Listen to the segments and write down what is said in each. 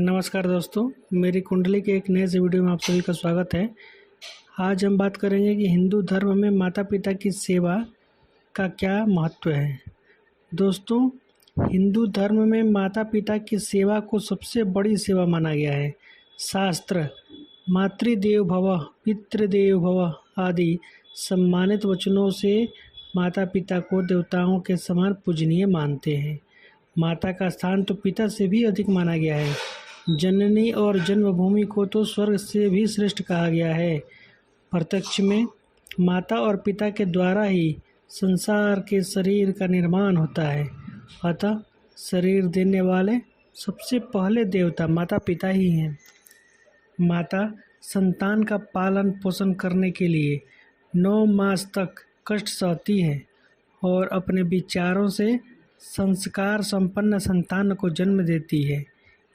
नमस्कार दोस्तों, मेरी कुंडली के एक नए से वीडियो में आप सभी का स्वागत है। आज हम बात करेंगे कि हिंदू धर्म में माता पिता की सेवा का क्या महत्व है। दोस्तों, हिंदू धर्म में माता पिता की सेवा को सबसे बड़ी सेवा माना गया है। शास्त्र मातृदेव भव, पितृदेव भव आदि सम्मानित वचनों से माता पिता को देवताओं के समान पूजनीय मानते हैं। माता का स्थान तो पिता से भी अधिक माना गया है। जननी और जन्मभूमि को तो स्वर्ग से भी श्रेष्ठ कहा गया है। प्रत्यक्ष में माता और पिता के द्वारा ही संसार के शरीर का निर्माण होता है। अतः शरीर देने वाले सबसे पहले देवता माता पिता ही हैं। माता संतान का पालन पोषण करने के लिए 9 मास तक कष्ट सहती है और अपने विचारों से संस्कार संपन्न संतान को जन्म देती है।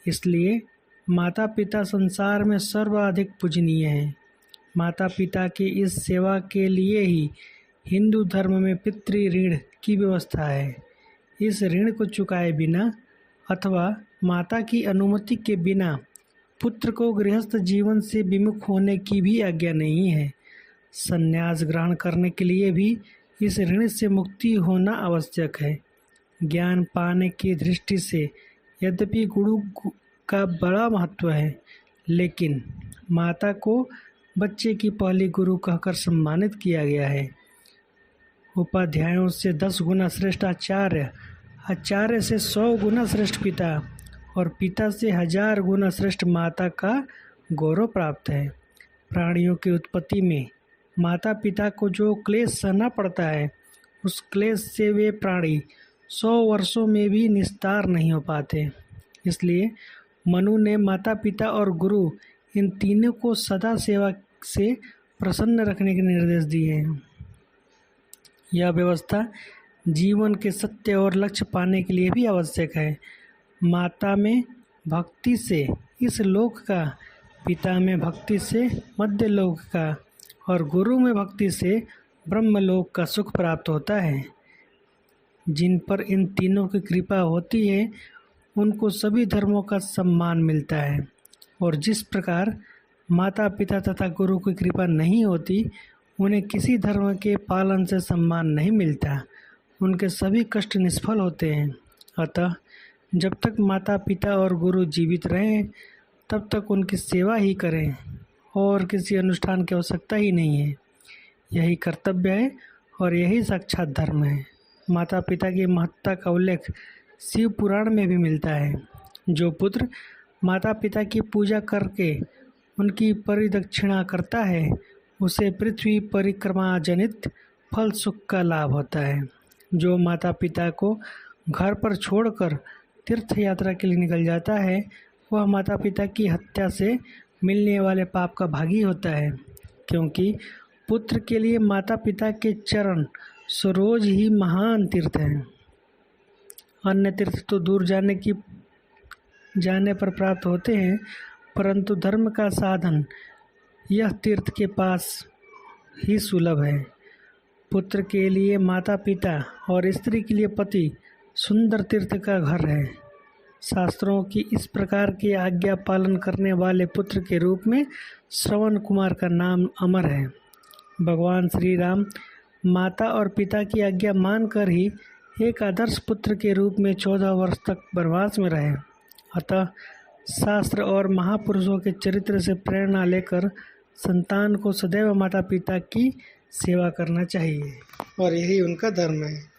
इसलिए माता पिता संसार में सर्वाधिक पूजनीय हैं। माता पिता की इस सेवा के लिए ही हिंदू धर्म में पितृ ऋण की व्यवस्था है। इस ऋण को चुकाए बिना अथवा माता की अनुमति के बिना पुत्र को गृहस्थ जीवन से विमुख होने की भी आज्ञा नहीं है। संन्यास ग्रहण करने के लिए भी इस ऋण से मुक्ति होना आवश्यक है। ज्ञान पाने की दृष्टि से यद्यपि गुरु का बड़ा महत्व है, लेकिन माता को बच्चे की पहली गुरु कहकर सम्मानित किया गया है। उपाध्यायों से 10 गुना श्रेष्ठ आचार्य, आचार्य से 100 गुना श्रेष्ठ पिता और पिता से 1000 गुना श्रेष्ठ माता का गौरव प्राप्त है। प्राणियों की उत्पत्ति में माता पिता को जो क्लेश सहना पड़ता है, उस क्लेश से वे प्राणी 100 वर्षों में भी निस्तार नहीं हो पाते। इसलिए मनु ने माता पिता और गुरु इन तीनों को सदा सेवा से प्रसन्न रखने के निर्देश दिए हैं। यह व्यवस्था जीवन के सत्य और लक्ष्य पाने के लिए भी आवश्यक है। माता में भक्ति से इस लोक का, पिता में भक्ति से मध्य लोक का और गुरु में भक्ति से ब्रह्मलोक का सुख प्राप्त होता है। जिन पर इन तीनों की कृपा होती है, उनको सभी धर्मों का सम्मान मिलता है। और जिस प्रकार माता पिता तथा गुरु की कृपा नहीं होती, उन्हें किसी धर्म के पालन से सम्मान नहीं मिलता। उनके सभी कष्ट निष्फल होते हैं। अतः जब तक माता पिता और गुरु जीवित रहें, तब तक उनकी सेवा ही करें और किसी अनुष्ठान की आवश्यकता ही नहीं है। यही कर्तव्य है और यही साक्षात धर्म है। माता पिता की महत्ता का उल्लेख शिव पुराण में भी मिलता है। जो पुत्र माता पिता की पूजा करके उनकी परिदक्षिणा करता है, उसे पृथ्वी परिक्रमा जनित फल सुख का लाभ होता है। जो माता पिता को घर पर छोड़कर तीर्थ यात्रा के लिए निकल जाता है, वह माता पिता की हत्या से मिलने वाले पाप का भागी होता है। क्योंकि पुत्र के लिए माता पिता के चरण सरोज ही महान तीर्थ हैं। अन्य तीर्थ तो दूर जाने पर प्राप्त होते हैं, परंतु धर्म का साधन यह तीर्थ के पास ही सुलभ है। पुत्र के लिए माता पिता और स्त्री के लिए पति सुंदर तीर्थ का घर है। शास्त्रों की इस प्रकार की आज्ञा पालन करने वाले पुत्र के रूप में श्रवण कुमार का नाम अमर है। भगवान श्री राम माता और पिता की आज्ञा मानकर ही एक आदर्श पुत्र के रूप में 14 वर्ष तक वनवास में रहे। अतः शास्त्र और महापुरुषों के चरित्र से प्रेरणा लेकर संतान को सदैव माता पिता की सेवा करना चाहिए और यही उनका धर्म है।